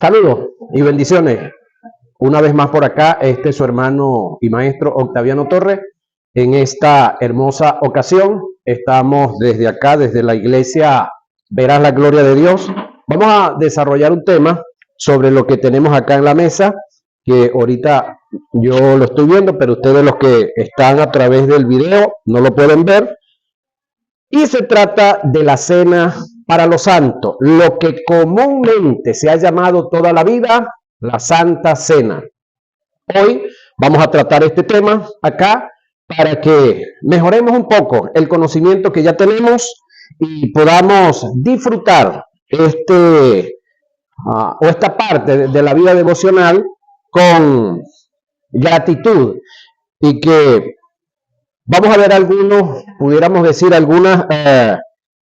Saludos y bendiciones. Una vez más por acá, este es su hermano y maestro Octaviano Torres. En esta hermosa ocasión, estamos desde acá, desde la iglesia Verás la Gloria de Dios. Vamos a desarrollar un tema sobre lo que tenemos acá en la mesa, que ahorita yo lo estoy viendo, pero ustedes los que están a través del video no lo pueden ver. Y se trata de la cena para los santos, lo que comúnmente se ha llamado toda la vida la Santa Cena. Hoy vamos a tratar este tema acá para que mejoremos un poco el conocimiento que ya tenemos y podamos disfrutar esta parte de la vida devocional con gratitud, y que vamos a ver algunos, pudiéramos decir, algunas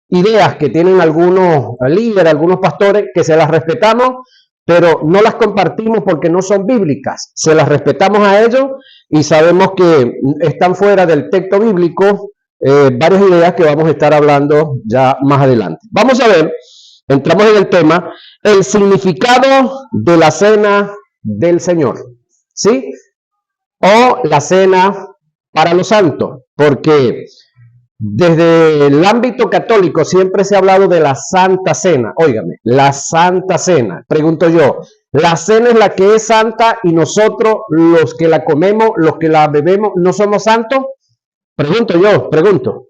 ideas que tienen algunos líderes, algunos pastores, que se las respetamos, pero no las compartimos porque no son bíblicas. Se las respetamos a ellos y sabemos que están fuera del texto bíblico varias ideas que vamos a estar hablando ya más adelante. Vamos a ver, entramos en el tema, el significado de la cena del Señor, ¿sí? O la cena para los santos, porque desde el ámbito católico siempre se ha hablado de la Santa Cena. Óigame, la Santa Cena. Pregunto yo, ¿la cena es la que es santa y nosotros, los que la comemos, los que la bebemos, no somos santos? Pregunto.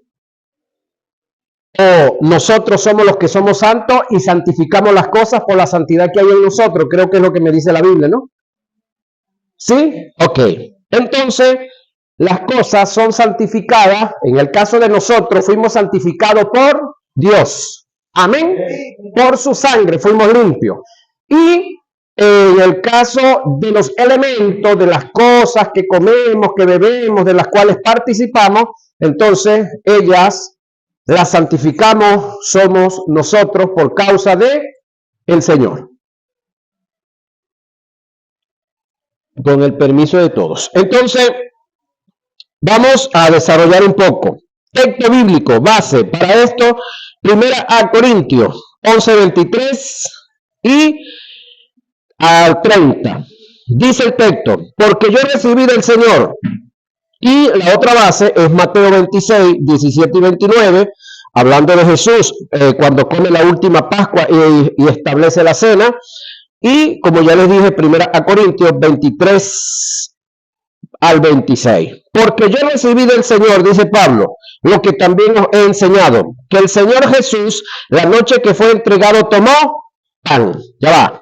¿O nosotros somos los que somos santos y santificamos las cosas por la santidad que hay en nosotros? Creo que es lo que me dice la Biblia, ¿no? ¿Sí? Ok. Entonces, las cosas son santificadas. En el caso de nosotros, fuimos santificados por Dios. Amén. Por su sangre fuimos limpios. Y en el caso de los elementos, de las cosas que comemos, que bebemos, de las cuales participamos, entonces ellas las santificamos, somos nosotros por causa de el Señor. Con el permiso de todos. Entonces, vamos a desarrollar un poco. Texto bíblico, base para esto, 1 Corintios 11:23 y al 30. Dice el texto, porque yo recibí del Señor. Y la otra base es Mateo 26, 17 y 29, hablando de Jesús cuando come la última Pascua y establece la cena. Y como ya les dije, 1 Corintios 23 al 26. Porque yo recibí del Señor, dice Pablo, lo que también os he enseñado, que el Señor Jesús, la noche que fue entregado, tomó pan. Ya va.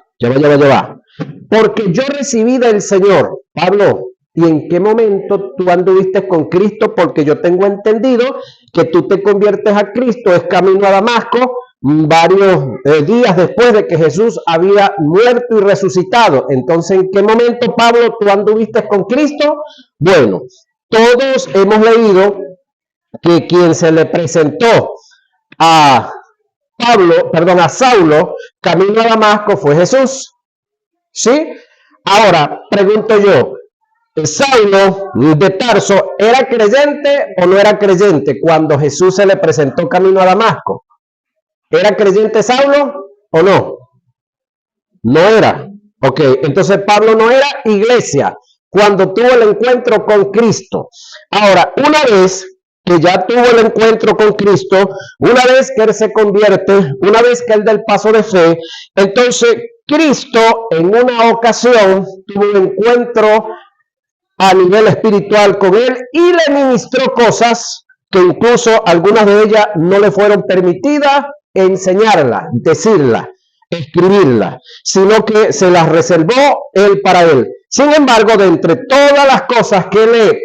Porque yo recibí del Señor. Pablo, ¿y en qué momento tú anduviste con Cristo? Porque yo tengo entendido que tú te conviertes a Cristo, es camino a Damasco, varios días después de que Jesús había muerto y resucitado. Entonces, ¿en qué momento, Pablo, tú anduviste con Cristo? Bueno, todos hemos leído que quien se le presentó a Saulo, camino a Damasco, fue Jesús. ¿Sí? Ahora, pregunto yo, ¿Saulo de Tarso era creyente o no era creyente cuando Jesús se le presentó camino a Damasco? ¿Era creyente Saulo o no? No era. Ok, entonces Pablo no era iglesia cuando tuvo el encuentro con Cristo. Ahora, una vez que ya tuvo el encuentro con Cristo, una vez que él se convierte, una vez que él da el paso de fe, entonces Cristo en una ocasión tuvo un encuentro a nivel espiritual con él y le ministró cosas que incluso algunas de ellas no le fueron permitidas enseñarla, decirla, escribirla, sino que se las reservó él para él. Sin embargo, de entre todas las cosas que le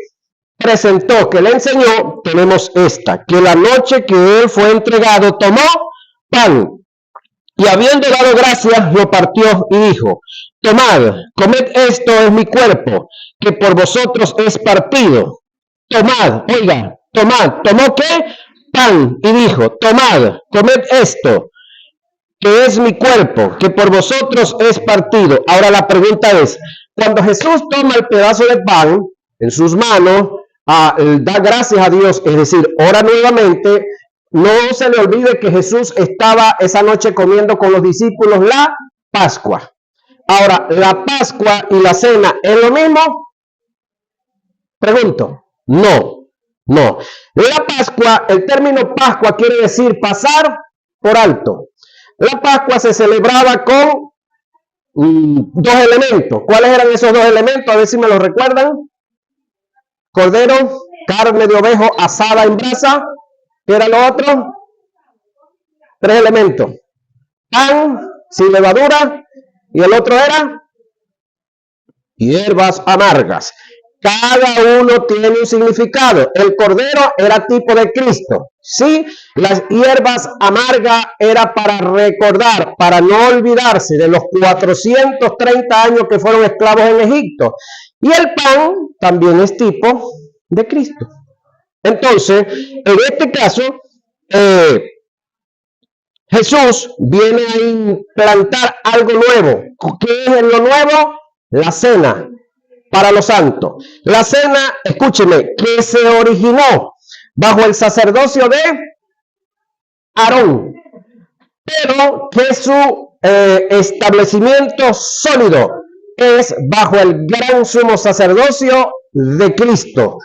presentó, que le enseñó, tenemos esta, que la noche que él fue entregado, tomó pan y habiendo dado gracias, lo partió y dijo, tomad, comed, esto es mi cuerpo, que por vosotros es partido. Tomad, oiga, tomad, ¿tomó qué? Pan, y dijo, tomad, comed esto, que es mi cuerpo, que por vosotros es partido. Ahora la pregunta es, cuando Jesús toma el pedazo de pan en sus manos, da gracias a Dios, es decir, ora nuevamente, no se le olvide que Jesús estaba esa noche comiendo con los discípulos la Pascua. Ahora, ¿la Pascua y la cena es lo mismo? Pregunto. No, no. La Pascua, el término Pascua quiere decir pasar por alto. La Pascua se celebraba con dos elementos. ¿Cuáles eran esos dos elementos? A ver si me los recuerdan. Cordero, carne de ovejo asada en brasa. ¿Qué era lo otro? Tres elementos. Pan sin levadura. Y el otro era hierbas amargas. Cada uno tiene un significado. El cordero era tipo de Cristo. Sí, las hierbas amargas era para recordar, para no olvidarse de los 430 años que fueron esclavos en Egipto. Y el pan también es tipo de Cristo. Entonces, en este caso, Jesús viene a implantar algo nuevo. ¿Qué es lo nuevo? La cena para los santos. La cena, escúcheme, que se originó bajo el sacerdocio de Aarón, pero que su establecimiento sólido es bajo el gran sumo sacerdocio de Cristo.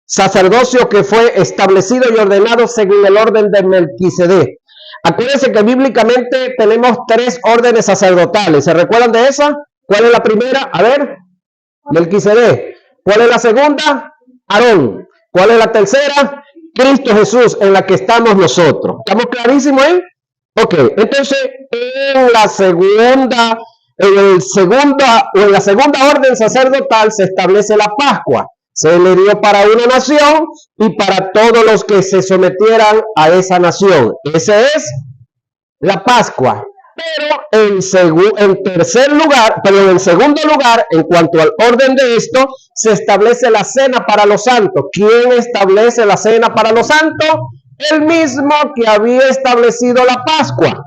Sacerdocio que fue establecido y ordenado según el orden de Melquisedec. Acuérdense que bíblicamente tenemos tres órdenes sacerdotales. ¿Se recuerdan de esa? ¿Cuál es la primera? A ver, Melquisedec. ¿Cuál es la segunda? Aarón. ¿Cuál es la tercera? Cristo Jesús, en la que estamos nosotros. ¿Estamos clarísimos ahí? Ok, entonces en la segunda orden sacerdotal se establece la Pascua. Se le dio para una nación y para todos los que se sometieran a esa nación. Esa es la Pascua. Pero en segundo lugar, en cuanto al orden de esto, se establece la cena para los santos. ¿Quién establece la cena para los santos? El mismo que había establecido la Pascua.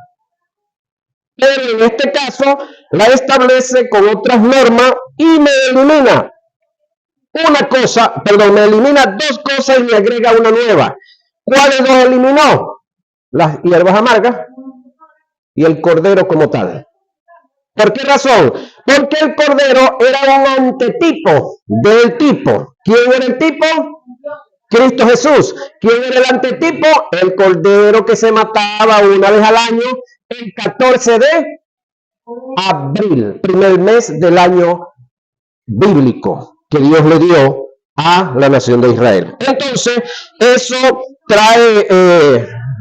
Pero en este caso la establece con otras normas y me elimina dos cosas y me agrega una nueva. ¿Cuáles dos eliminó? Las hierbas amargas y el cordero como tal. ¿Por qué razón? Porque el cordero era un antetipo del tipo. ¿Quién era el tipo? Cristo Jesús. ¿Quién era el antetipo? El cordero que se mataba una vez al año, el 14 de abril, primer mes del año bíblico que Dios le dio a la nación de Israel. Entonces, eso trae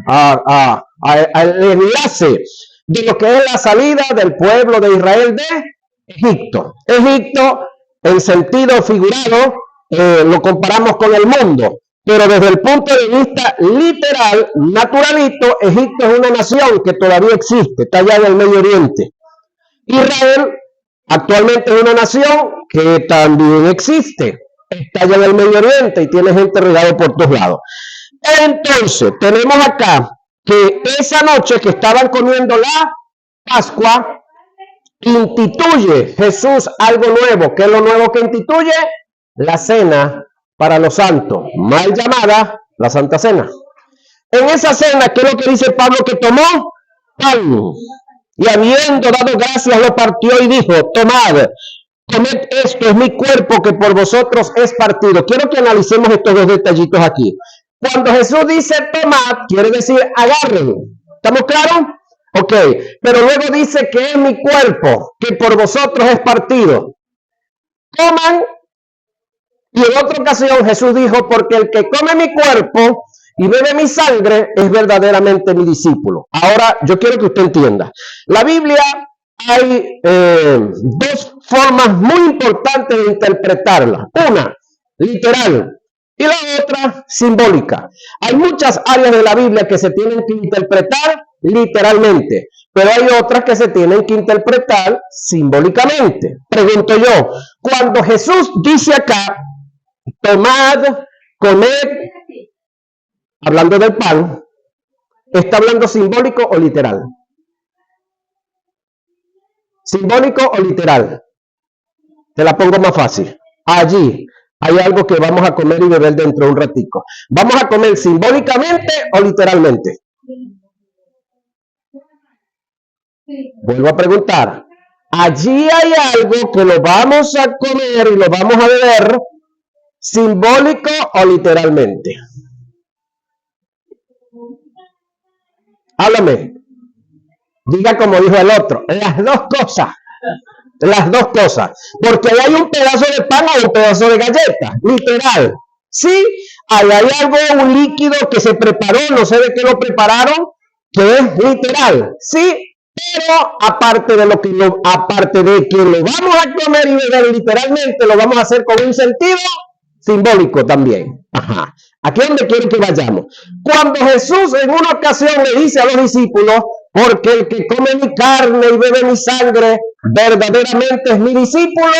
al enlace de lo que es la salida del pueblo de Israel de Egipto. Egipto, en sentido figurado, lo comparamos con el mundo, pero desde el punto de vista literal, naturalito, Egipto es una nación que todavía existe, está allá en el Medio Oriente. Israel actualmente es una nación que también existe, está allá en el Medio Oriente y tiene gente regada por todos lados. Entonces, tenemos acá que esa noche que estaban comiendo la Pascua, instituye Jesús algo nuevo. ¿Qué es lo nuevo que instituye? La cena para los santos, mal llamada la Santa Cena. En esa cena, ¿qué es lo que dice Pablo que tomó? Pan. Y habiendo dado gracias, lo partió y dijo: tomad, comed, esto es mi cuerpo que por vosotros es partido. Quiero que analicemos estos dos detallitos aquí. Cuando Jesús dice tomad, quiere decir agarren. ¿Estamos claros? Ok, pero luego dice que es mi cuerpo que por vosotros es partido. Coman. Y en otra ocasión Jesús dijo: porque el que come mi cuerpo y bebe mi sangre es verdaderamente mi discípulo. Ahora, yo quiero que usted entienda. La Biblia hay dos formas muy importantes de interpretarla. Una, literal, y la otra, simbólica. Hay muchas áreas de la Biblia que se tienen que interpretar literalmente, pero hay otras que se tienen que interpretar simbólicamente. Pregunto yo, cuando Jesús dice acá: tomad, comed, hablando del pan, ¿está hablando simbólico o literal? ¿Simbólico o literal? Te la pongo más fácil. Allí hay algo que vamos a comer y beber dentro de un ratico. ¿Vamos a comer simbólicamente o literalmente? Vuelvo a preguntar. allí hay algo que lo vamos a comer y lo vamos a beber, simbólico o literalmente. Háblame. Diga como dijo el otro, las dos cosas. Las dos cosas. Porque ahí hay un pedazo de pan o un pedazo de galleta. Literal. Sí, ahí hay algo, un líquido que se preparó, no sé de qué lo prepararon, que es literal. Sí, pero aparte de que lo vamos a comer y beber literalmente, lo vamos a hacer con un sentido simbólico también. Ajá. Aquí es donde quiero que vayamos. Cuando Jesús en una ocasión le dice a los discípulos, porque el que come mi carne y bebe mi sangre, verdaderamente es mi discípulo,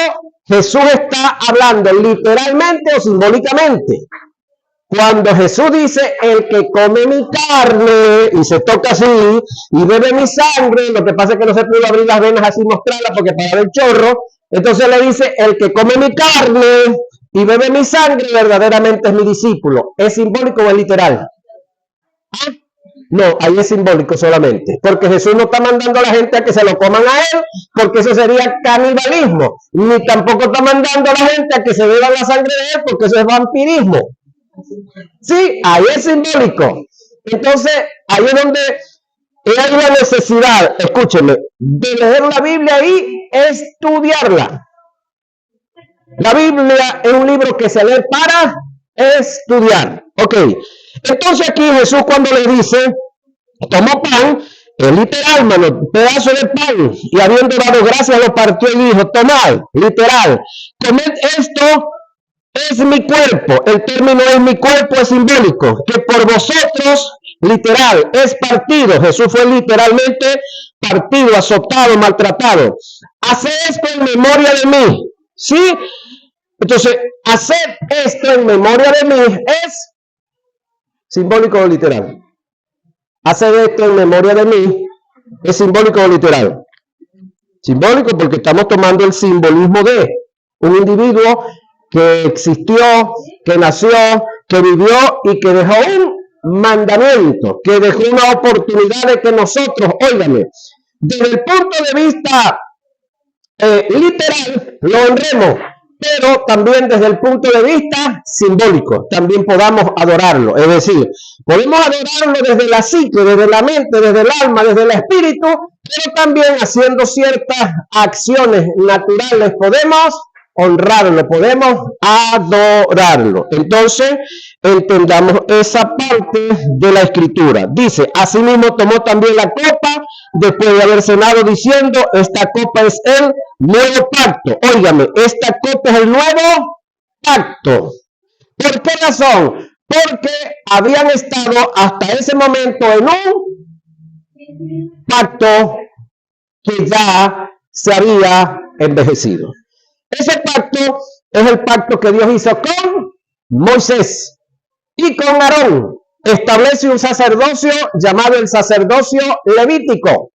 Jesús está hablando literalmente o simbólicamente. Cuando Jesús dice, el que come mi carne, y se toca así, y bebe mi sangre, lo que pasa es que no se pudo abrir las venas así y mostrarlas porque para el chorro, entonces le dice, el que come mi carne y bebe mi sangre, verdaderamente es mi discípulo. ¿Es simbólico o es literal? No, ahí es simbólico solamente, porque Jesús no está mandando a la gente a que se lo coman a él, porque eso sería canibalismo, ni tampoco está mandando a la gente a que se beba la sangre de él, porque eso es vampirismo. Sí, ahí es simbólico. Entonces, ahí es donde hay la necesidad, escúchenme, de leer la Biblia y estudiarla. La Biblia es un libro que se lee para estudiar. Ok, entonces aquí Jesús cuando le dice, tomó pan, es literal, mano, un pedazo de pan, y habiendo dado gracias lo partió y dijo, tomad, literal, comed esto, es mi cuerpo. El término es mi cuerpo es simbólico, que por vosotros, literal, es partido. Jesús fue literalmente partido, azotado, maltratado. Haced esto en memoria de mí. ¿Sí? Entonces, hacer esto en memoria de mí es simbólico o literal. Hacer esto en memoria de mí es simbólico o literal. Simbólico porque estamos tomando el simbolismo de un individuo que existió, que nació, que vivió y que dejó un mandamiento, que dejó una oportunidad de que nosotros, óigame, desde el punto de vista literal, lo honremos, pero también desde el punto de vista simbólico, también podamos adorarlo. Es decir, podemos adorarlo desde la psique, desde la mente, desde el alma, desde el espíritu, pero también haciendo ciertas acciones naturales podemos honrarlo, podemos adorarlo. Entonces, entendamos esa parte de la escritura. Dice, asimismo tomó también la copa, después de haber cenado, diciendo, esta copa es el nuevo pacto. Óigame, esta copa es el nuevo pacto. ¿Por qué razón? Porque habían estado hasta ese momento en un pacto que ya se había envejecido. Ese pacto es el pacto que Dios hizo con Moisés y con Aarón. Establece un sacerdocio llamado el sacerdocio levítico,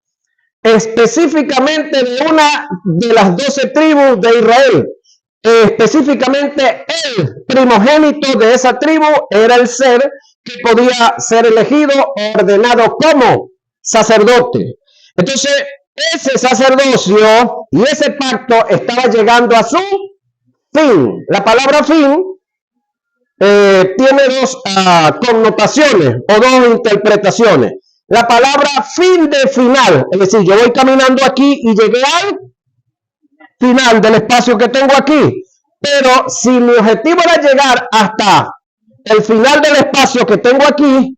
específicamente de una de las 12 tribus de Israel. Específicamente el primogénito de esa tribu era el ser que podía ser elegido o ordenado como sacerdote. Entonces, ese sacerdocio y ese pacto estaba llegando a su fin. La palabra fin tiene dos connotaciones o dos interpretaciones. La palabra fin de final, es decir, yo voy caminando aquí y llegué al final del espacio que tengo aquí, pero si mi objetivo era llegar hasta el final del espacio que tengo aquí,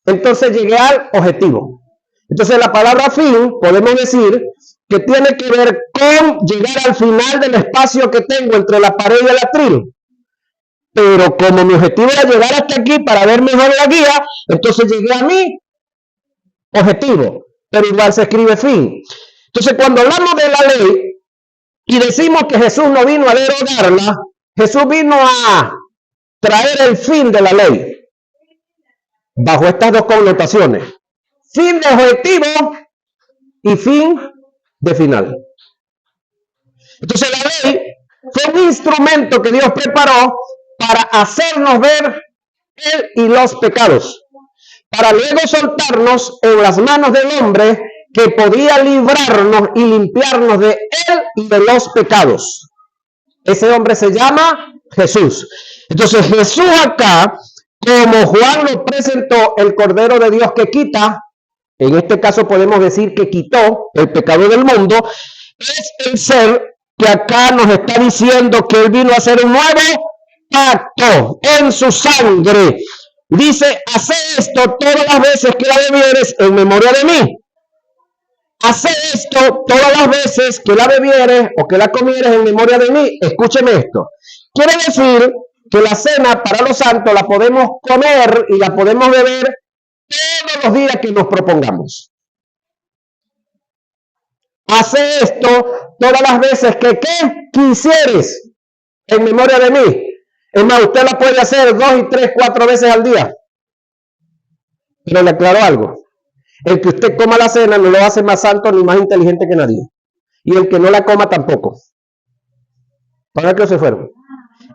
entonces llegué al objetivo. Entonces la palabra fin, podemos decir que tiene que ver con llegar al final del espacio que tengo entre la pared y el atril. Pero como mi objetivo era llegar hasta aquí para ver mejor la guía, entonces llegué a mi objetivo, pero igual se escribe fin. Entonces cuando hablamos de la ley y decimos que Jesús no vino a derogarla, Jesús vino a traer el fin de la ley, bajo estas dos connotaciones. Fin de objetivo y fin de final. Entonces la ley fue un instrumento que Dios preparó para hacernos ver él y los pecados, para luego soltarnos en las manos del hombre que podía librarnos y limpiarnos de él y de los pecados. Ese hombre se llama Jesús. Entonces Jesús acá, como Juan lo presentó, el Cordero de Dios que quita, en este caso podemos decir que quitó el pecado del mundo, es el ser que acá nos está diciendo que él vino a hacer un nuevo pacto en su sangre. Dice, hace esto todas las veces que la bebieres en memoria de mí. Hace esto todas las veces que la bebieres o que la comieres en memoria de mí. Escúcheme esto. Quiere decir que la cena para los santos la podemos comer y la podemos beber todos los días que nos propongamos. Hace esto todas las veces que quisieres en memoria de mí. Es más, usted la puede hacer 2 y 3, 4 veces al día. Pero le aclaro algo. El que usted coma la cena no lo hace más santo ni más inteligente que nadie. Y el que no la coma tampoco. ¿Para qué se fueron?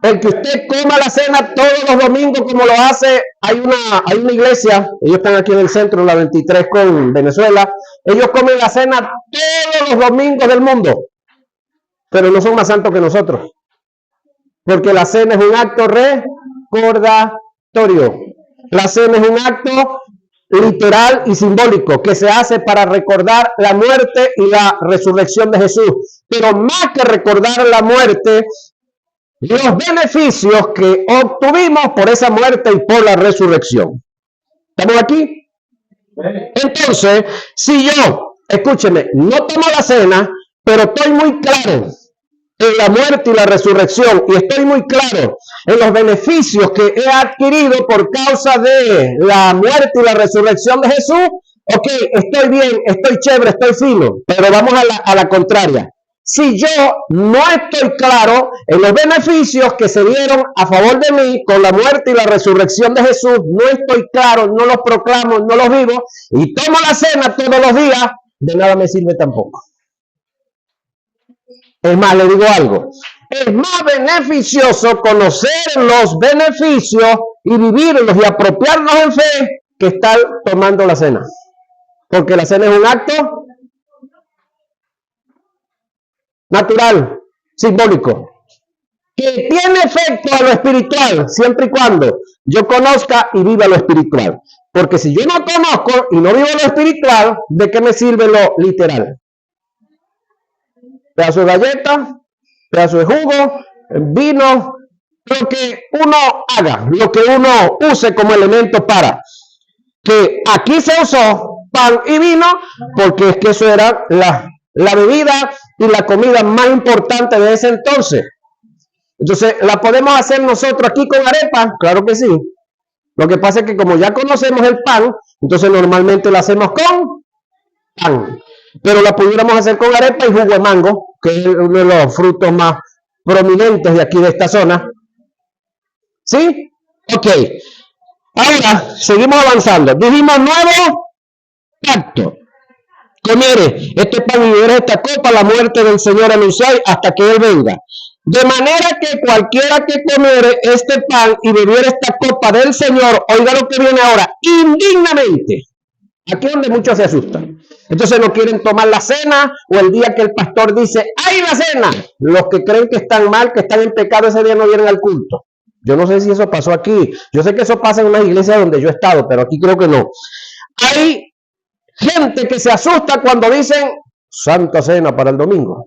El que usted coma la cena todos los domingos como lo hace, hay una iglesia, ellos están aquí en el centro, la 23 con Venezuela, ellos comen la cena todos los domingos del mundo, pero no son más santos que nosotros, porque la cena es un acto recordatorio, la cena es un acto literal y simbólico que se hace para recordar la muerte y la resurrección de Jesús, pero más que recordar la muerte, los beneficios que obtuvimos por esa muerte y por la resurrección. ¿Estamos aquí? Entonces, si yo, escúcheme, no tomo la cena, pero estoy muy claro en la muerte y la resurrección, y estoy muy claro en los beneficios que he adquirido por causa de la muerte y la resurrección de Jesús, ok, estoy bien, estoy chévere, estoy fino, pero vamos a la contraria. Si yo no estoy claro en los beneficios que se dieron a favor de mí con la muerte y la resurrección de Jesús, no estoy claro, no los proclamo, no los vivo, y tomo la cena todos los días, de nada me sirve tampoco. Es más, le digo algo, es más beneficioso conocer los beneficios y vivirlos y apropiarnos en fe que estar tomando la cena. Porque la cena es un acto natural, simbólico, que tiene efecto a lo espiritual, siempre y cuando yo conozca y viva lo espiritual. Porque si yo no conozco y no vivo lo espiritual, ¿de qué me sirve lo literal? Pedazo de galleta, pedazo de jugo, vino, lo que uno haga, lo que uno use como elemento para. Que aquí se usó pan y vino, porque es que eso era la bebida y la comida más importante de ese entonces. Entonces, ¿la podemos hacer nosotros aquí con arepa? Claro que sí. Lo que pasa es que como ya conocemos el pan, entonces normalmente lo hacemos con pan. Pero la pudiéramos hacer con arepa y jugo de mango, que es uno de los frutos más prominentes de aquí de esta zona. ¿Sí? Ok. Ahora, seguimos avanzando. Dijimos nuevo pacto. Comiere este pan y beberé esta copa, la muerte del Señor anunciáis hasta que Él venga. De manera que cualquiera que comiere este pan y bebiere esta copa del Señor, oiga lo que viene ahora, indignamente. Aquí es donde muchos se asustan. Entonces no quieren tomar la cena, o el día que el pastor dice, ¡hay la cena! Los que creen que están mal, que están en pecado, ese día no vienen al culto. Yo no sé si eso pasó aquí. Yo sé que eso pasa en unas iglesias donde yo he estado, pero aquí creo que no. Hay gente que se asusta cuando dicen Santa Cena para el domingo,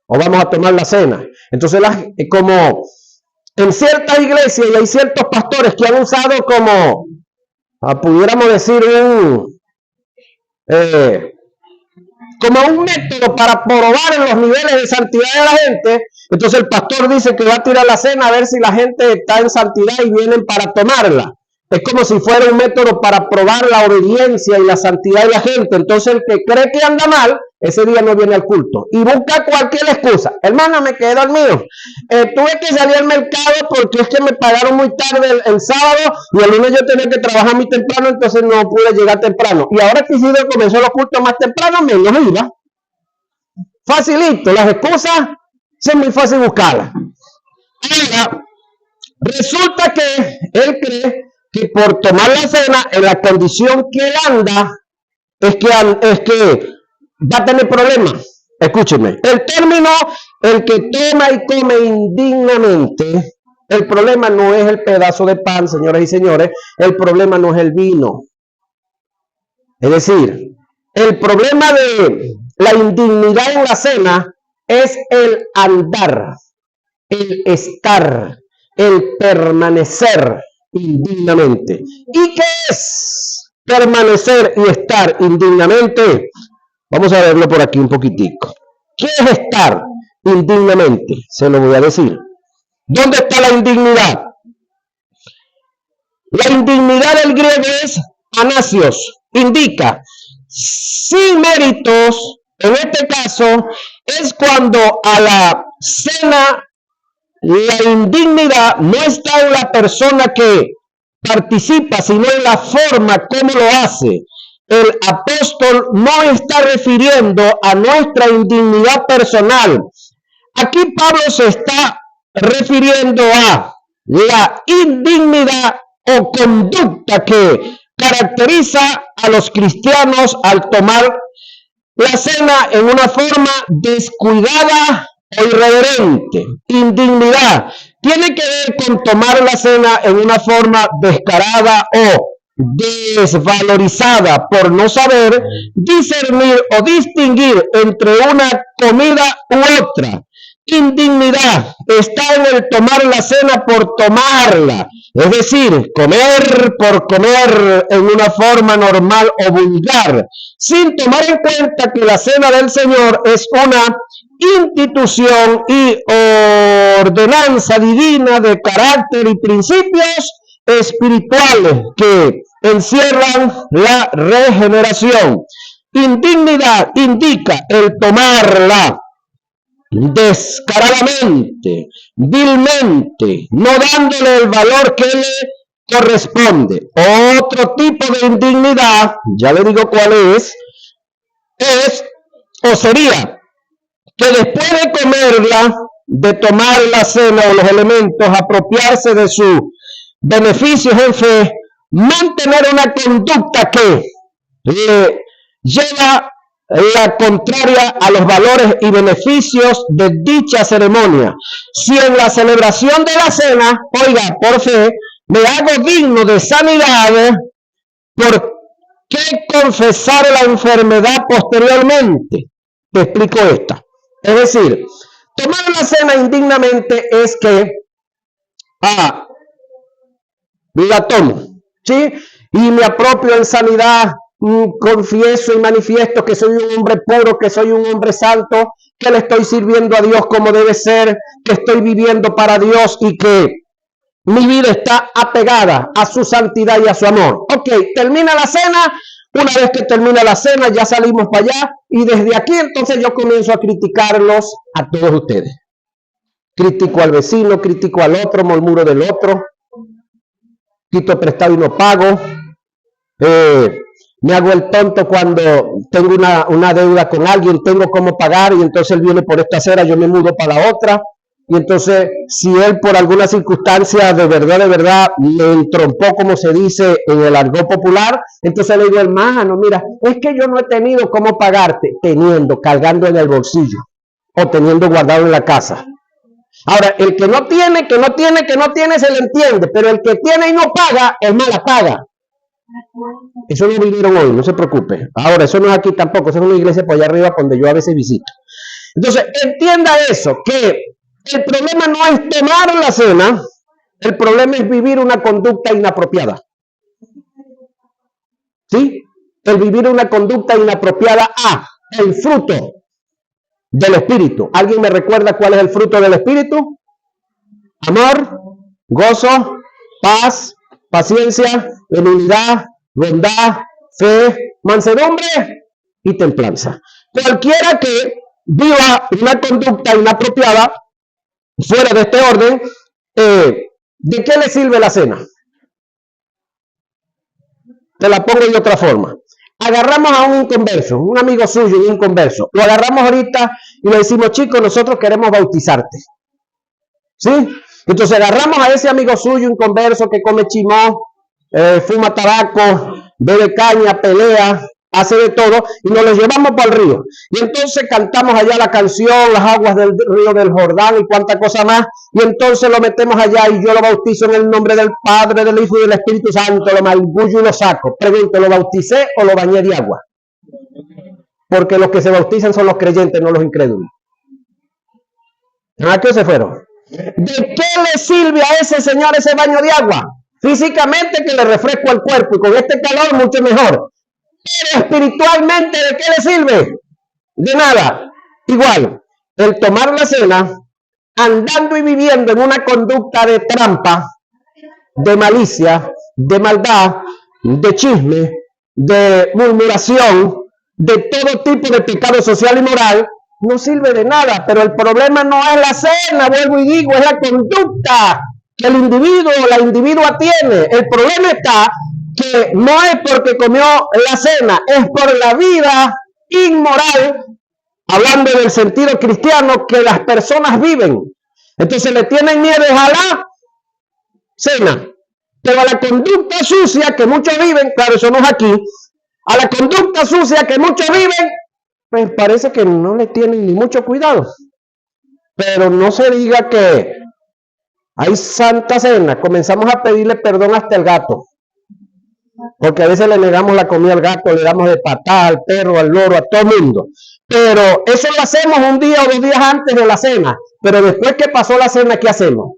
o vamos a tomar la cena. Entonces, como en ciertas iglesias y hay ciertos pastores que han usado como, pudiéramos decir, como un método para probar los niveles de santidad de la gente. Entonces el pastor dice que va a tirar la cena a ver si la gente está en santidad y vienen para tomarla. Es como si fuera un método para probar la obediencia y la santidad de la gente. Entonces el que cree que anda mal, ese día no viene al culto. Y busca cualquier excusa. Hermano, me quedé dormido. Tuve que salir al mercado porque es que me pagaron muy tarde el sábado y el lunes yo tenía que trabajar muy temprano, entonces no pude llegar temprano. Y ahora que Isidro comenzó los cultos más temprano, menos iba. Facilito. Las excusas son muy fácil buscarlas. Ahora, resulta que él cree que por tomar la cena, en la condición que él anda, es que va a tener problemas. Escúchenme, el término el que toma y come indignamente, el problema no es el pedazo de pan, señoras y señores, el problema no es el vino. Es decir, el problema de la indignidad en la cena es el andar, el estar, el permanecer indignamente. ¿Y qué es permanecer y estar indignamente? Vamos a verlo por aquí un poquitico. ¿Qué es estar indignamente? Se lo voy a decir. ¿Dónde está la indignidad? La indignidad del griego es anasios, indica sin méritos. En este caso es cuando a la cena la indignidad no está en la persona que participa, sino en la forma como lo hace. El apóstol no está refiriendo a nuestra indignidad personal. Aquí Pablo se está refiriendo a la indignidad o conducta que caracteriza a los cristianos al tomar la cena en una forma descuidada o irreverente. Indignidad tiene que ver con tomar la cena en una forma descarada o desvalorizada por no saber discernir o distinguir entre una comida u otra. Indignidad está en el tomar la cena por tomarla, es decir, comer por comer en una forma normal o vulgar, sin tomar en cuenta que la cena del Señor es una institución y ordenanza divina de carácter y principios espirituales que encierran la regeneración. Indignidad indica el tomarla descaradamente, vilmente, no dándole el valor que le corresponde. Otro tipo de indignidad, ya le digo cuál es o sería que después de comerla, de tomar la cena o los elementos, apropiarse de sus beneficios en fe, mantener una conducta que le lleva la contraria a los valores y beneficios de dicha ceremonia. Si en la celebración de la cena, oiga, por fe, me hago digno de sanidad, ¿por qué confesar la enfermedad posteriormente? Te explico esta. Es decir, tomar la cena indignamente es que la tomo, ¿sí? Y me apropio en sanidad, confieso y manifiesto que soy un hombre puro, que soy un hombre santo, que le estoy sirviendo a Dios como debe ser, que estoy viviendo para Dios y que mi vida está apegada a su santidad y a su amor. Ok, termina la cena. Una vez que termina la cena, ya salimos para allá y desde aquí entonces yo comienzo a criticarlos a todos ustedes. Critico al vecino, critico al otro, murmuro del otro, quito prestado y no pago. Me hago el tonto cuando tengo una deuda con alguien, tengo cómo pagar y entonces él viene por esta acera, yo me mudo para la otra. Y entonces, si él por alguna circunstancia de verdad me entrompó, como se dice en el argot popular, entonces le digo, hermano, mira, es que yo no he tenido cómo pagarte, cargando en el bolsillo o teniendo guardado en la casa. Ahora, el que no tiene, se le entiende, pero el que tiene y no paga, es mala paga. Eso no vinieron hoy, no se preocupe. Ahora, eso no es aquí tampoco, eso es una iglesia por allá arriba donde yo a veces visito. Entonces, entienda eso, que el problema no es tomar la cena, el problema es vivir una conducta inapropiada. ¿Sí? El vivir una conducta inapropiada a el fruto del Espíritu. ¿Alguien me recuerda cuál es el fruto del Espíritu? Amor, gozo, paz, paciencia, benignidad, bondad, fe, mansedumbre y templanza. Cualquiera que viva una conducta inapropiada fuera de este orden, ¿de qué le sirve la cena? Te la pongo de otra forma. Agarramos a un inconverso, un amigo suyo, un inconverso. Lo agarramos ahorita y le decimos, chicos, nosotros queremos bautizarte. ¿Sí? Entonces agarramos a ese amigo suyo, inconverso, que come chimó, fuma tabaco, bebe caña, pelea, hace de todo y nos lo llevamos para el río. Y entonces cantamos allá la canción, las aguas del río del Jordán y cuánta cosa más. Y entonces lo metemos allá y yo lo bautizo en el nombre del Padre, del Hijo y del Espíritu Santo. Lo malgullo y lo saco. Pregunto, ¿lo bauticé o lo bañé de agua? Porque los que se bautizan son los creyentes, no los incrédulos. ¿A qué se fueron? ¿De qué le sirve a ese señor ese baño de agua? Físicamente que le refresco el cuerpo y con este calor mucho mejor. Pero espiritualmente, ¿de qué le sirve? De nada. Igual, el tomar la cena, andando y viviendo en una conducta de trampa, de malicia, de maldad, de chisme, de murmuración, de todo tipo de pecado social y moral, no sirve de nada. Pero el problema no es la cena, vuelvo y digo, es la conducta que el individuo o la individua tiene. El problema está que no es porque comió la cena, es por la vida inmoral, hablando del sentido cristiano, que las personas viven. Entonces le tienen miedo a la cena, pero a la conducta sucia que muchos viven, claro, eso no es aquí, a la conducta sucia que muchos viven, pues parece que no le tienen ni mucho cuidado. Pero no se diga que hay santa cena, comenzamos a pedirle perdón hasta el gato. Porque a veces le negamos la comida al gato, le damos de patada al perro, al loro, a todo el mundo. Pero eso lo hacemos un día o 2 días antes de la cena. Pero después que pasó la cena, ¿qué hacemos?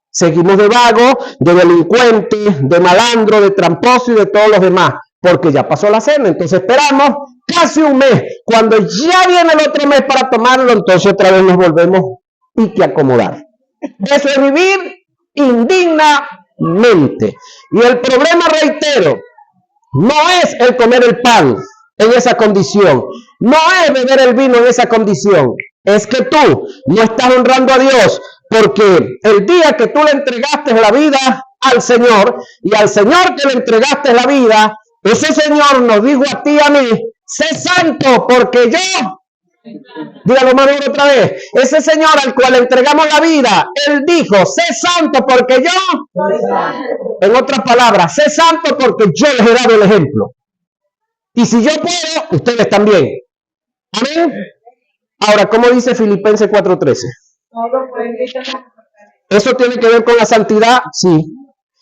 Seguimos de vago, de delincuente, de malandro, de tramposo y de todos los demás. Porque ya pasó la cena. Entonces esperamos casi un mes. Cuando ya viene el otro mes para tomarlo, entonces otra vez nos volvemos y que acomodar. Eso es vivir indignamente. Y el problema, reitero, no es el comer el pan en esa condición, no es beber el vino en esa condición, es que tú no estás honrando a Dios, porque el día que tú le entregaste la vida al Señor, y al Señor que le entregaste la vida, ese Señor nos dijo a ti y a mí, sé santo porque yo, dígalo más duro otra vez, ese Señor al cual le entregamos la vida, Él dijo, sé santo porque yo, en otras palabras, sé santo porque yo les he dado el ejemplo. Y si yo puedo, ustedes también. Amén. Ahora, ¿cómo dice Filipenses 4:13? ¿Eso tiene que ver con la santidad? Sí.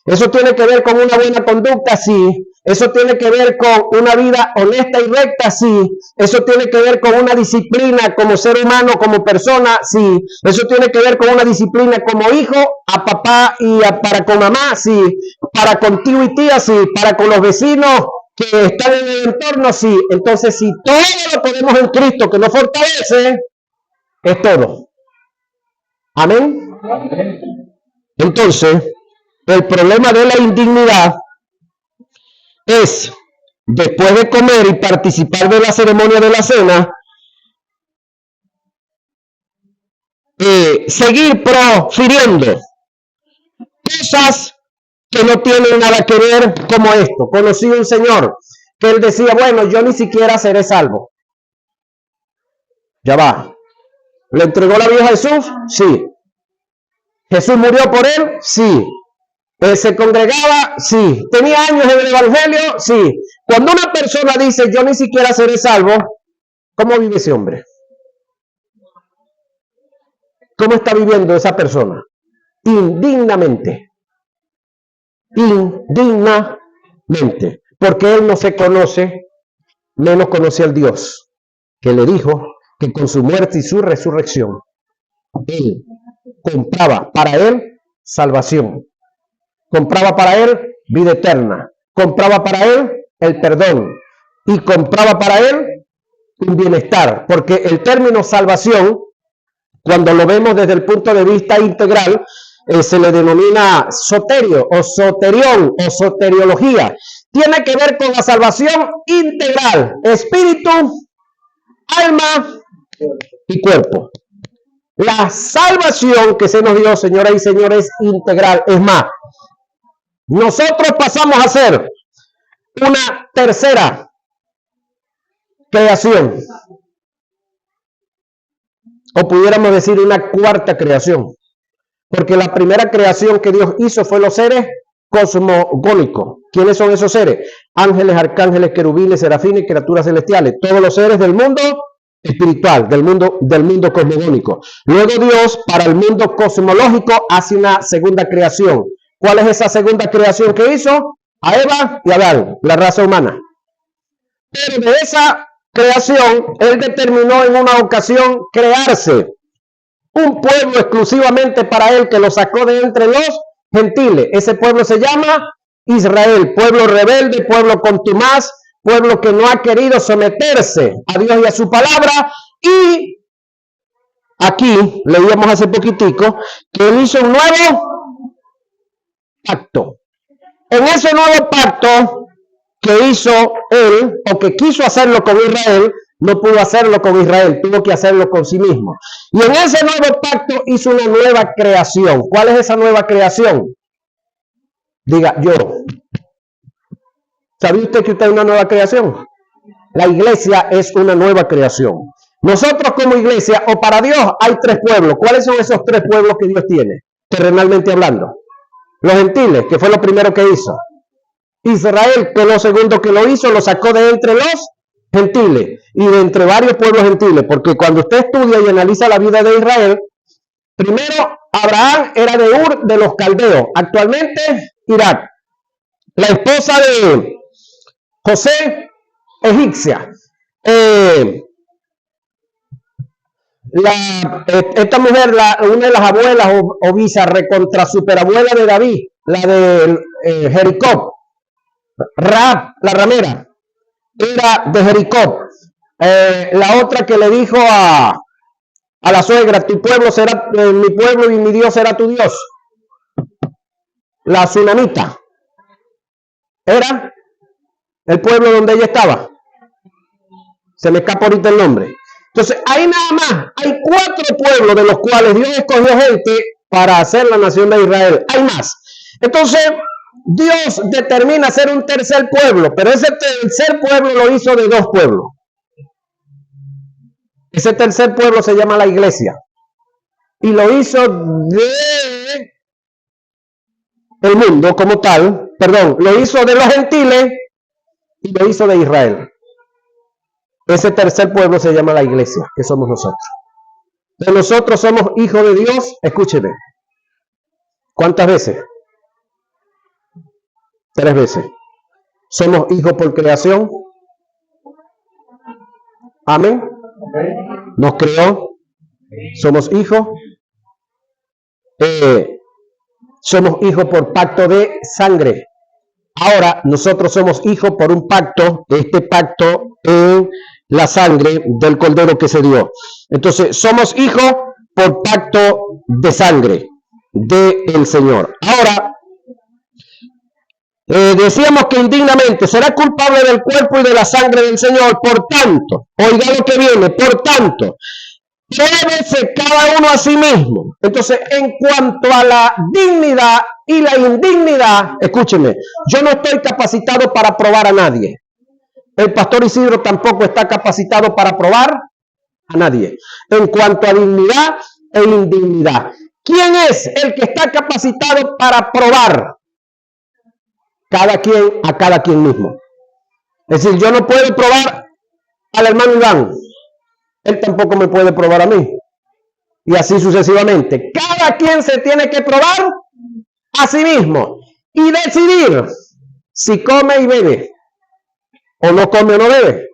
¿Eso tiene que ver con una buena conducta? Sí. ¿Eso tiene que ver con una vida honesta y recta? Sí. ¿Eso tiene que ver con una disciplina como ser humano, como persona? Sí. ¿Eso tiene que ver con una disciplina como hijo, a papá y para con mamá? Sí. ¿Para contigo y tía? Sí. ¿Para con los vecinos que están en el entorno? Sí. Entonces, si todo lo ponemos en Cristo que nos fortalece, es todo. Amén. Entonces, el problema de la indignidad es, después de comer y participar de la ceremonia de la cena, seguir profiriendo cosas que no tienen nada que ver como esto. Conocí un señor que él decía, bueno, yo ni siquiera seré salvo. Ya va. ¿Le entregó la vida a Jesús? Sí. ¿Jesús murió por él? Sí. ¿Se congregaba? Sí. ¿Tenía años en el evangelio? Sí. Cuando una persona dice, yo ni siquiera seré salvo, ¿cómo vive ese hombre? ¿Cómo está viviendo esa persona? Indignamente. Indignamente. Porque él no se conoce, menos conoce al Dios que le dijo que con su muerte y su resurrección, él compraba para él salvación. Compraba para él vida eterna. Compraba para él el perdón. Y compraba para él un bienestar. Porque el término salvación, cuando lo vemos desde el punto de vista integral, se le denomina soterio o soterión o soteriología. Tiene que ver con la salvación integral. Espíritu, alma y cuerpo. La salvación que se nos dio, señoras y señores, integral. Es más, nosotros pasamos a ser una tercera creación. O pudiéramos decir una cuarta creación. Porque la primera creación que Dios hizo fue los seres cosmogónicos. ¿Quiénes son esos seres? Ángeles, arcángeles, querubines, serafines, criaturas celestiales. Todos los seres del mundo espiritual, del mundo cosmogónico. Luego Dios, para el mundo cosmológico, hace una segunda creación. ¿Cuál es esa segunda creación que hizo? A Eva y a Adán, la raza humana. Pero de esa creación, Él determinó en una ocasión crearse un pueblo exclusivamente para Él, que lo sacó de entre los gentiles. Ese pueblo se llama Israel, pueblo rebelde, pueblo contumaz, pueblo que no ha querido someterse a Dios y a su palabra. Y aquí leíamos hace poquitico que Él hizo un nuevo pacto. En ese nuevo pacto que hizo Él, o que quiso hacerlo con Israel, no pudo hacerlo con Israel, tuvo que hacerlo con sí mismo. Y en ese nuevo pacto hizo una nueva creación. ¿Cuál es esa nueva creación? Diga, yo. ¿Sabía usted que usted es una nueva creación? La iglesia es una nueva creación. Nosotros como iglesia, o para Dios, hay tres pueblos. ¿Cuáles son esos tres pueblos que Dios tiene, terrenalmente hablando? Los gentiles, que fue lo primero que hizo. Israel, que lo segundo que lo hizo, lo sacó de entre los gentiles y de entre varios pueblos gentiles, porque cuando usted estudia y analiza la vida de Israel, primero Abraham era de Ur de los Caldeos, actualmente Irak. La esposa de José, egipcia. Esta mujer, una de las abuelas o recontra superabuela de David, la de Jericó, Rahab, la ramera, era de Jericó. La otra que le dijo a la suegra, tu pueblo será mi pueblo y mi Dios será tu Dios. La tsunamita. Era el pueblo donde ella estaba. Se me escapa ahorita el nombre. Entonces, ahí nada más, hay 4 pueblos de los cuales Dios escogió gente para hacer la nación de Israel. Hay más. Entonces, Dios determina hacer un tercer pueblo, pero ese tercer pueblo lo hizo de 2 pueblos. Ese tercer pueblo se llama la iglesia. Y lo hizo de el mundo como tal, perdón, lo hizo de los gentiles y lo hizo de Israel. Ese tercer pueblo se llama la iglesia, que somos nosotros. De nosotros somos hijos de Dios, escúcheme. ¿Cuántas veces? 3 veces. Somos hijos por creación. Amén. Nos creó. Somos hijos. Somos hijos por pacto de sangre. Ahora nosotros somos hijos por un pacto, este pacto en la sangre del Cordero que se dio. Entonces, somos hijos por pacto de sangre del Señor. Ahora, decíamos que indignamente será culpable del cuerpo y de la sangre del Señor. Por tanto, oiga lo que viene, por tanto, llévese cada uno a sí mismo. Entonces, en cuanto a la dignidad y la indignidad, escúcheme, yo no estoy capacitado para probar a nadie. El pastor Isidro tampoco está capacitado para probar a nadie. En cuanto a dignidad e indignidad, ¿quién es el que está capacitado para probar? Cada quien a cada quien mismo. Es decir, yo no puedo probar al hermano Iván. Él tampoco me puede probar a mí. Y así sucesivamente. Cada quien se tiene que probar a sí mismo y decidir si come y bebe o no come o no bebe.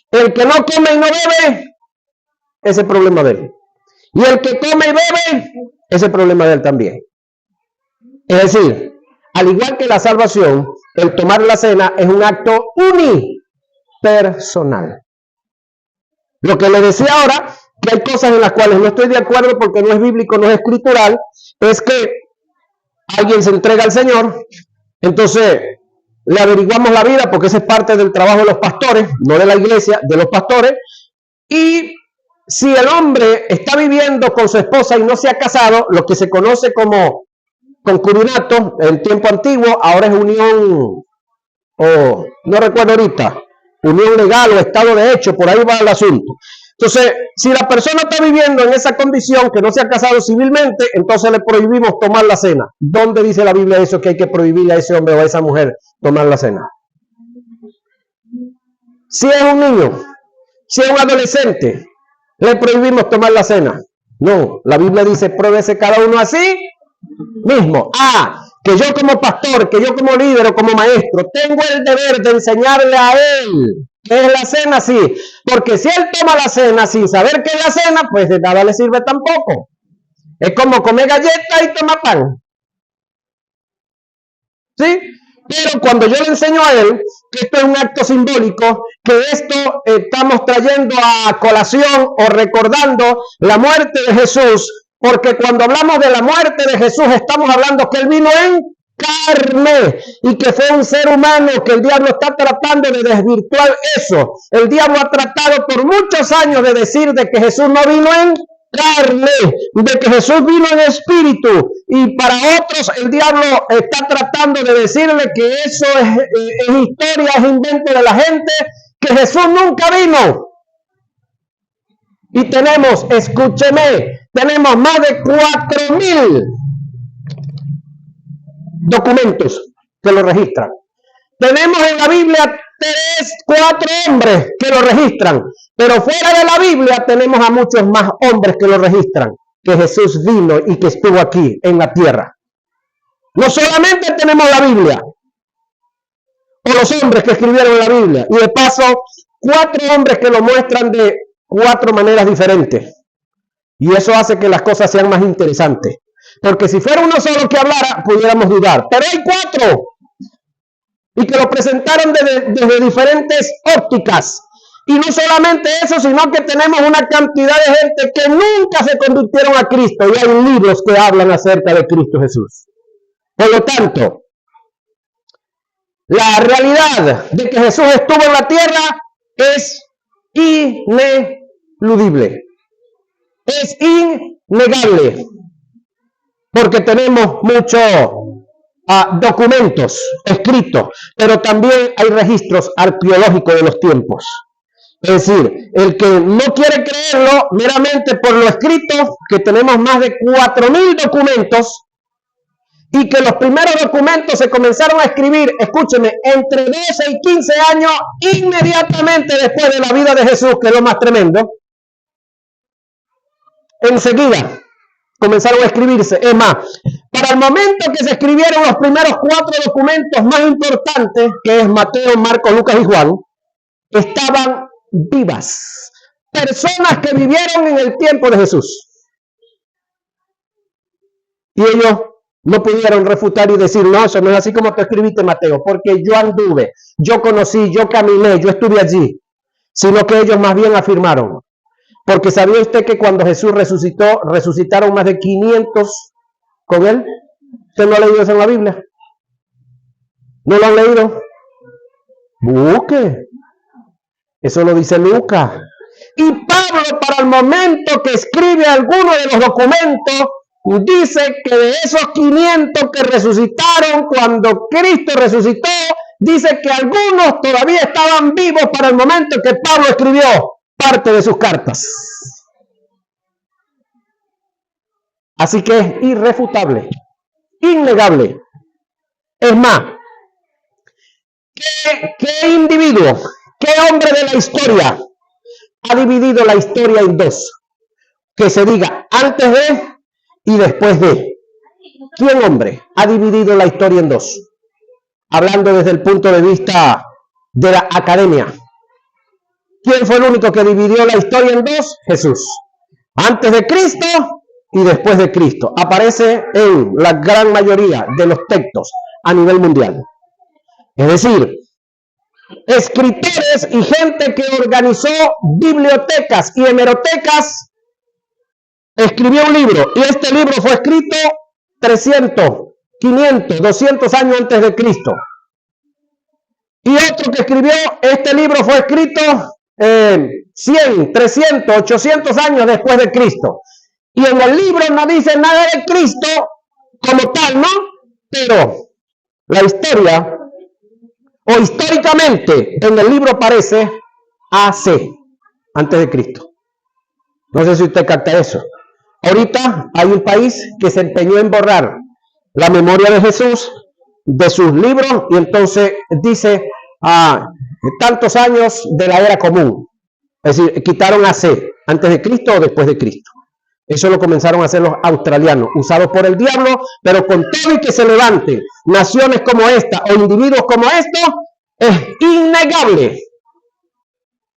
El que no come y no bebe, ese es el problema de él. Y el que come y bebe, ese es el problema de él también. Es decir, al igual que la salvación, el tomar la cena es un acto unipersonal. Lo que le decía ahora, que hay cosas en las cuales no estoy de acuerdo porque no es bíblico, no es escritural, es que alguien se entrega al Señor, entonces le averiguamos la vida porque ese es parte del trabajo de los pastores, no de la iglesia, de los pastores, y si el hombre está viviendo con su esposa y no se ha casado, lo que se conoce como concubinato en tiempo antiguo, ahora es unión, o no recuerdo ahorita, unión legal o estado de hecho, por ahí va el asunto. Entonces, si la persona está viviendo en esa condición, que no se ha casado civilmente, entonces le prohibimos tomar la cena. ¿Dónde dice la Biblia eso, que hay que prohibirle a ese hombre o a esa mujer tomar la cena? Si es un niño, si es un adolescente, le prohibimos tomar la cena. No, la Biblia dice, pruébese cada uno así mismo. Que yo como pastor, que yo como líder o como maestro, tengo el deber de enseñarle a él qué es la cena, sí. Porque si él toma la cena sin saber qué es la cena, pues de nada le sirve tampoco. Es como comer galletas y tomar pan. ¿Sí? Pero cuando yo le enseño a él que esto es un acto simbólico, que esto estamos trayendo a colación o recordando la muerte de Jesús, porque cuando hablamos de la muerte de Jesús estamos hablando que él vino en carne y que fue un ser humano, que el diablo está tratando de desvirtuar eso. El diablo ha tratado por muchos años de decir de que Jesús no vino en carne, de que Jesús vino en espíritu, y para otros el diablo está tratando de decirle que eso es historia, es invento de la gente, que Jesús nunca vino. Y tenemos, escúcheme, tenemos más de 4,000 documentos que lo registran. Tenemos en la Biblia 4 hombres que lo registran, pero fuera de la Biblia tenemos a muchos más hombres que lo registran, que Jesús vino y que estuvo aquí en la tierra. No solamente tenemos la Biblia, o los hombres que escribieron la Biblia, y de paso 4 hombres que lo muestran de 4 maneras diferentes. Y eso hace que las cosas sean más interesantes. Porque si fuera uno solo que hablara, pudiéramos dudar. Pero hay 4. Y que lo presentaron desde diferentes ópticas. Y no solamente eso, sino que tenemos una cantidad de gente que nunca se convirtieron a Cristo. Y hay libros que hablan acerca de Cristo Jesús. Por lo tanto, la realidad de que Jesús estuvo en la tierra es ineludible. Es innegable. Porque tenemos muchos documentos escritos, pero también hay registros arqueológicos de los tiempos. Es decir, el que no quiere creerlo meramente por lo escrito, que tenemos más de 4,000 documentos, y que los primeros documentos se comenzaron a escribir, escúcheme, entre 12 y 15 años inmediatamente después de la vida de Jesús, que es lo más tremendo. Enseguida comenzaron a escribirse. Es más, para el momento que se escribieron los primeros 4 documentos más importantes, que es Mateo, Marcos, Lucas y Juan, estaban vivas. Personas que vivieron en el tiempo de Jesús. Y ellos no pudieron refutar y decir, no, eso no es así como tú escribiste, Mateo, porque yo anduve, yo conocí, yo caminé, yo estuve allí. Sino que ellos más bien afirmaron. Porque ¿sabía usted que cuando Jesús resucitó, resucitaron más de 500 con él? ¿Usted no ha leído eso en la Biblia? ¿No lo han leído? Busque. Eso lo dice Lucas. Y Pablo, para el momento que escribe alguno de los documentos, dice que de esos 500 que resucitaron cuando Cristo resucitó, dice que algunos todavía estaban vivos para el momento que Pablo escribió parte de sus cartas. Así que es irrefutable, innegable. Es más, ¿qué individuo, qué hombre de la historia ha dividido la historia en 2? Que se diga antes de y después de. ¿Quién hombre ha dividido la historia en 2? Hablando desde el punto de vista de la academia. ¿Quién fue el único que dividió la historia en 2? Jesús. Antes de Cristo y después de Cristo. Aparece en la gran mayoría de los textos a nivel mundial. Es decir, escritores y gente que organizó bibliotecas y hemerotecas escribió un libro. Y este libro fue escrito 300, 500, 200 años antes de Cristo. Y otro que escribió este libro fue escrito 100, 300, 800 años después de Cristo. Y en el libro no dice nada de Cristo como tal, ¿no? Pero la historia, o históricamente, en el libro aparece AC, antes de Cristo. No sé si usted capta eso. Ahorita hay un país que se empeñó en borrar la memoria de Jesús de sus libros y entonces dice tantos años de la era común. Es decir, quitaron a C, antes de Cristo o después de Cristo. Eso lo comenzaron a hacer los australianos, usados por el diablo, pero con todo y que se levanten naciones como esta o individuos como estos, es innegable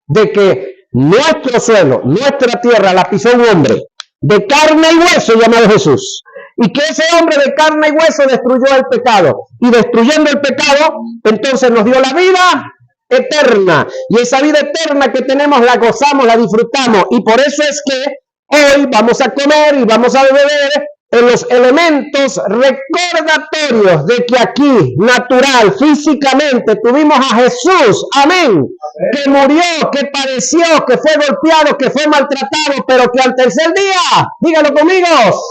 de que nuestro suelo, nuestra tierra la pisó un hombre de carne y hueso llamado Jesús. Y que ese hombre de carne y hueso destruyó el pecado. Y destruyendo el pecado, entonces nos dio la vida eterna. Y esa vida eterna que tenemos la gozamos, la disfrutamos. Y por eso es que hoy vamos a comer y vamos a beber en los elementos recordatorios de que aquí, natural, físicamente, tuvimos a Jesús, amén, que murió, que padeció, que fue golpeado, que fue maltratado, pero que al tercer día, dígalo conmigo,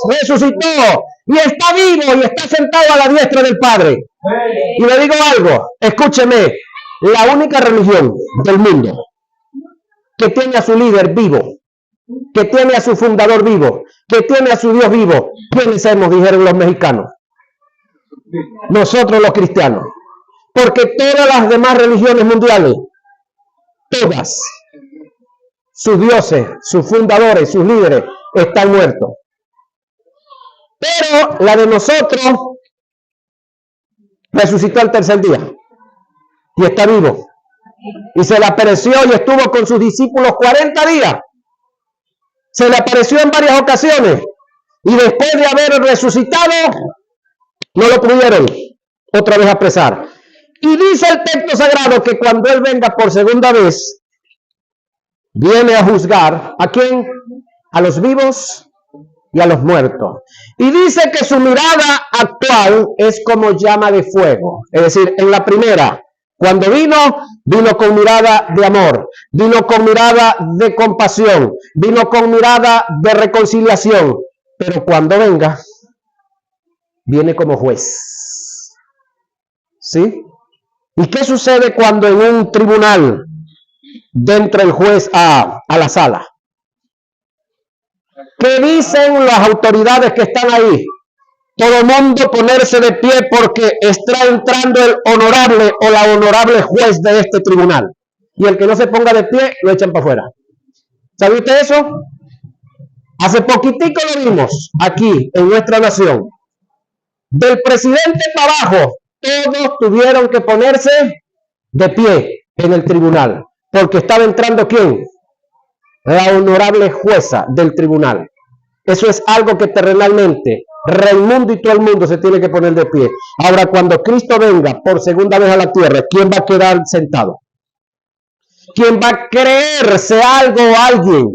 resucitó y está vivo y está sentado a la diestra del Padre. Y le digo algo, escúcheme, la única religión del mundo que tiene a su líder vivo, que tiene a su fundador vivo, que tiene a su Dios vivo. ¿Quiénes somos? Dijeron los mexicanos. Nosotros los cristianos. Porque todas las demás religiones mundiales, todas, sus dioses, sus fundadores, sus líderes, están muertos. Pero la de nosotros resucitó al tercer día y está vivo. Y se le apareció y estuvo con sus discípulos 40 días. Se le apareció en varias ocasiones y después de haber resucitado no lo pudieron otra vez apresar. Y dice el texto sagrado que cuando Él venga por segunda vez, viene a juzgar ¿a quién? A los vivos y a los muertos. Y dice que su mirada actual es como llama de fuego. Es decir, en la primera, cuando vino con mirada de amor, vino con mirada de compasión, vino con mirada de reconciliación, pero cuando venga, viene como juez. ¿Sí? ¿Y qué sucede cuando en un tribunal entra el juez a la sala? ¿Qué dicen las autoridades que están ahí? Todo el mundo ponerse de pie porque está entrando el honorable o la honorable juez de este tribunal. Y el que no se ponga de pie, lo echan para afuera. ¿Sabe usted eso? Hace poquitico lo vimos aquí en nuestra nación. Del presidente para abajo, todos tuvieron que ponerse de pie en el tribunal. Porque estaba entrando ¿quién? La honorable jueza del tribunal. Eso es algo que terrenalmente Raimundo y todo el mundo se tiene que poner de pie. Ahora, cuando Cristo venga por segunda vez a la tierra, ¿quién va a quedar sentado? ¿Quién va a creerse algo o alguien?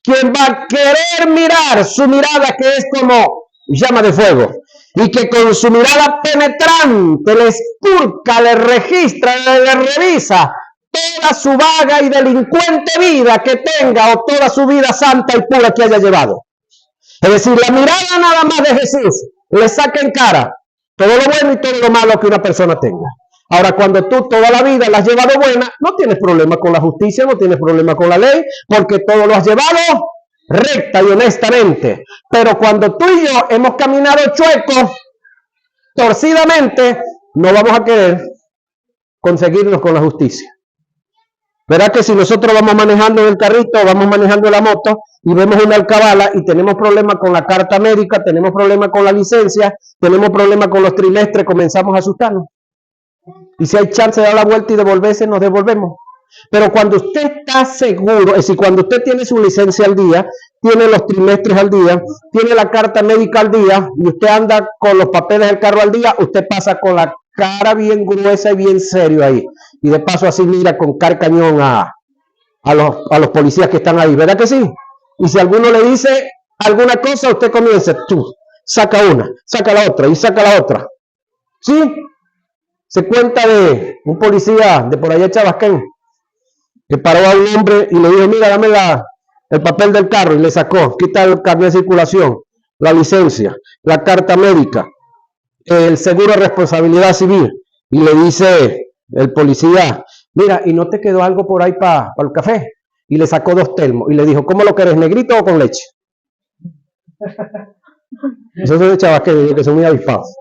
¿Quién va a querer mirar su mirada que es como llama de fuego? Y que con su mirada penetrante le esculca, le registra, le revisa toda su vaga y delincuente vida que tenga o toda su vida santa y pura que haya llevado. Es decir, la mirada nada más de Jesús le saca en cara todo lo bueno y todo lo malo que una persona tenga. Ahora, cuando tú toda la vida la has llevado buena, no tienes problema con la justicia, no tienes problema con la ley, porque todo lo has llevado recta y honestamente. Pero cuando tú y yo hemos caminado chuecos, torcidamente, no vamos a querer conseguirnos con la justicia. ¿Verdad que si nosotros vamos manejando en el carrito, vamos manejando la moto y vemos una alcabala y tenemos problemas con la carta médica, tenemos problemas con la licencia, tenemos problemas con los trimestres, comenzamos a asustarnos? Y si hay chance de dar la vuelta y devolverse, nos devolvemos. Pero cuando usted está seguro, es decir, cuando usted tiene su licencia al día, tiene los trimestres al día, tiene la carta médica al día y usted anda con los papeles del carro al día, usted pasa con la cara bien gruesa y bien serio ahí. Y de paso así mira con carcañón a los policías que están ahí, ¿verdad que sí? Y si alguno le dice alguna cosa, usted comienza, tú, saca una, saca la otra y saca la otra. ¿Sí? Se cuenta de un policía de por allá Chabasquén, que paró a un hombre y le dijo, mira, dame el papel del carro, y le sacó, quita el carnet de circulación, la licencia, la carta médica, el seguro de responsabilidad civil, y le dice el policía, mira, ¿y no te quedó algo por ahí para el café? y le sacó 2 termos y le dijo, ¿cómo lo querés, negrito o con leche? Esos son de chavas que son muy avispados.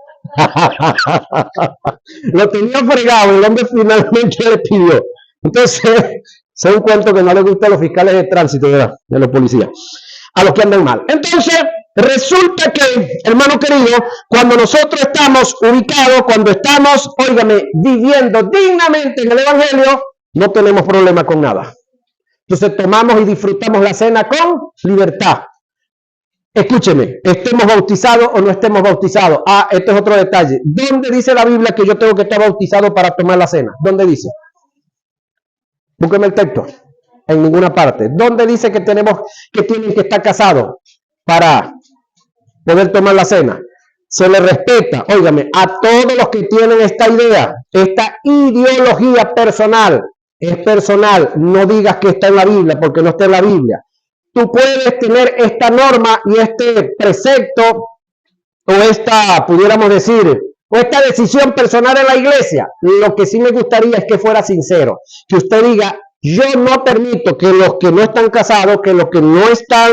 Lo tenía fregado y el hombre finalmente le pidió. Entonces, es un cuento que no le gusta a los fiscales de tránsito, ¿verdad? De los policías, a los que andan mal. Entonces, resulta que, hermano querido, cuando nosotros estamos ubicados, cuando estamos, óigame, viviendo dignamente en el Evangelio, no tenemos problema con nada. Entonces, tomamos y disfrutamos la cena con libertad. Escúcheme, estemos bautizados o no estemos bautizados. Ah, este es otro detalle. ¿Dónde dice la Biblia que yo tengo que estar bautizado para tomar la cena? ¿Dónde dice? Búsqueme el texto. En ninguna parte. ¿Dónde dice que tienen que estar casados para poder tomar la cena? Se le respeta, óigame, a todos los que tienen esta idea, esta ideología personal. Es personal. No digas que está en la Biblia porque no está en la Biblia. Tú puedes tener esta norma y este precepto o esta, pudiéramos decir, o esta decisión personal en la iglesia. Lo que sí me gustaría es que fuera sincero, que usted diga, yo no permito que los que no están casados, que los que no están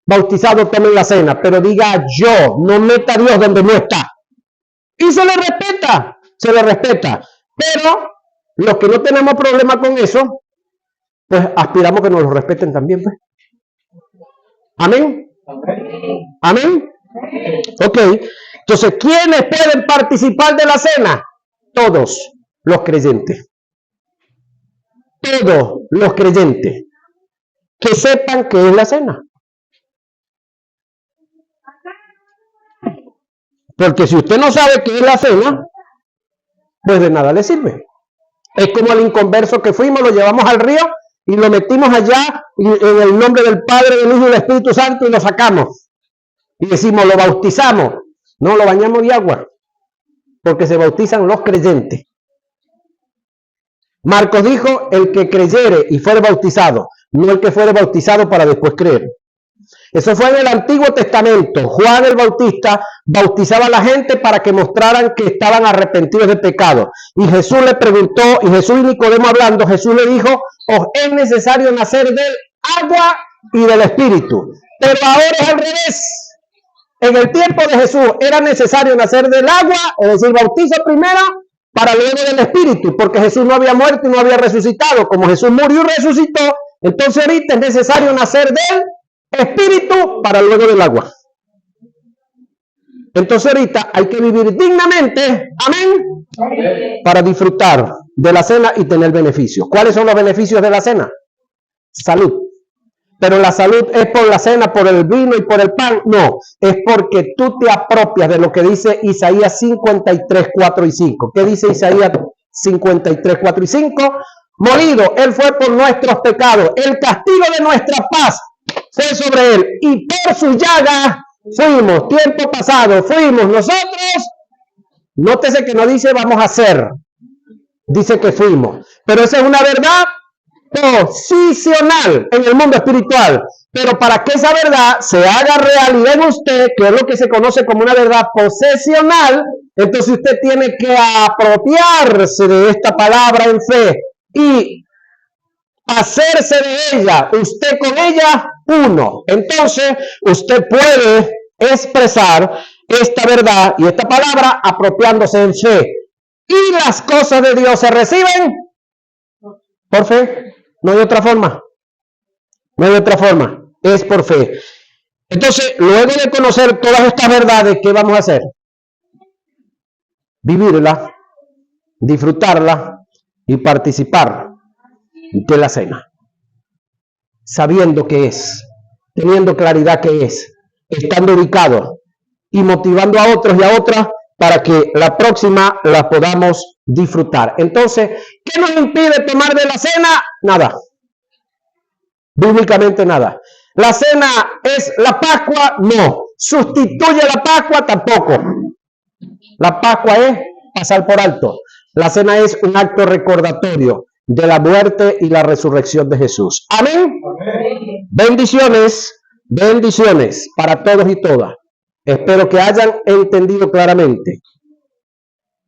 bautizados tomen la cena, pero diga yo, no meta a Dios donde no está. Y se le respeta. Pero los que no tenemos problema con eso, pues aspiramos que nos lo respeten también, pues. Amén. Amén. Ok. Entonces, ¿quiénes pueden participar de la cena? Todos los creyentes. Todos los creyentes. Que sepan qué es la cena. Porque si usted no sabe qué es la cena, pues de nada le sirve. Es como el inconverso que fuimos, lo llevamos al río y lo metimos allá en el nombre del Padre, del Hijo y del Espíritu Santo y lo sacamos. Y decimos, lo bautizamos. No, lo bañamos de agua. Porque se bautizan los creyentes. Marcos dijo, el que creyere y fuere bautizado, no el que fuere bautizado para después creer. Eso fue en el Antiguo Testamento. Juan el Bautista bautizaba a la gente para que mostraran que estaban arrepentidos de pecado. Y Jesús le preguntó, y Jesús y Nicodemo hablando, Jesús le dijo, os es necesario nacer del agua y del Espíritu. Pero ahora es al revés. En el tiempo de Jesús era necesario nacer del agua, es decir, bautizo primero, para luego del Espíritu, porque Jesús no había muerto y no había resucitado. Como Jesús murió y resucitó, entonces ahorita es necesario nacer del Espíritu para luego del agua. Entonces ahorita hay que vivir dignamente, amén, para disfrutar de la cena y tener beneficios. ¿Cuáles son los beneficios de la cena? Salud. Pero la salud es por la cena, por el vino y por el pan. No, es porque tú te apropias de lo que dice Isaías 53, 4 y 5. ¿Qué dice Isaías 53, 4 y 5? Morido, Él fue por nuestros pecados. El castigo de nuestra paz fue sobre Él. Y por su llaga fuimos, tiempo pasado, fuimos nosotros. Nótese que no dice vamos a ser. Dice que fuimos. Pero esa es una verdad posicional en el mundo espiritual, pero para que esa verdad se haga realidad en usted, que es lo que se conoce como una verdad posesional, entonces usted tiene que apropiarse de esta palabra en fe y hacerse de ella, usted con ella uno. Entonces usted puede expresar esta verdad y esta palabra apropiándose en fe, y las cosas de Dios se reciben por fe. No hay otra forma. No hay otra forma. Es por fe. Entonces, luego de conocer todas estas verdades, ¿qué vamos a hacer? Vivirla, disfrutarla y participar de la cena. Sabiendo qué es, teniendo claridad qué es, estando ubicado y motivando a otros y a otras para que la próxima la podamos disfrutar. Entonces, ¿qué nos impide tomar de la cena? Nada. Bíblicamente nada. ¿La cena es la Pascua? No. ¿Sustituye la Pascua? Tampoco. La Pascua es pasar por alto. La cena es un acto recordatorio de la muerte y la resurrección de Jesús. Amén. Amén. Bendiciones, bendiciones para todos y todas. Espero que hayan entendido claramente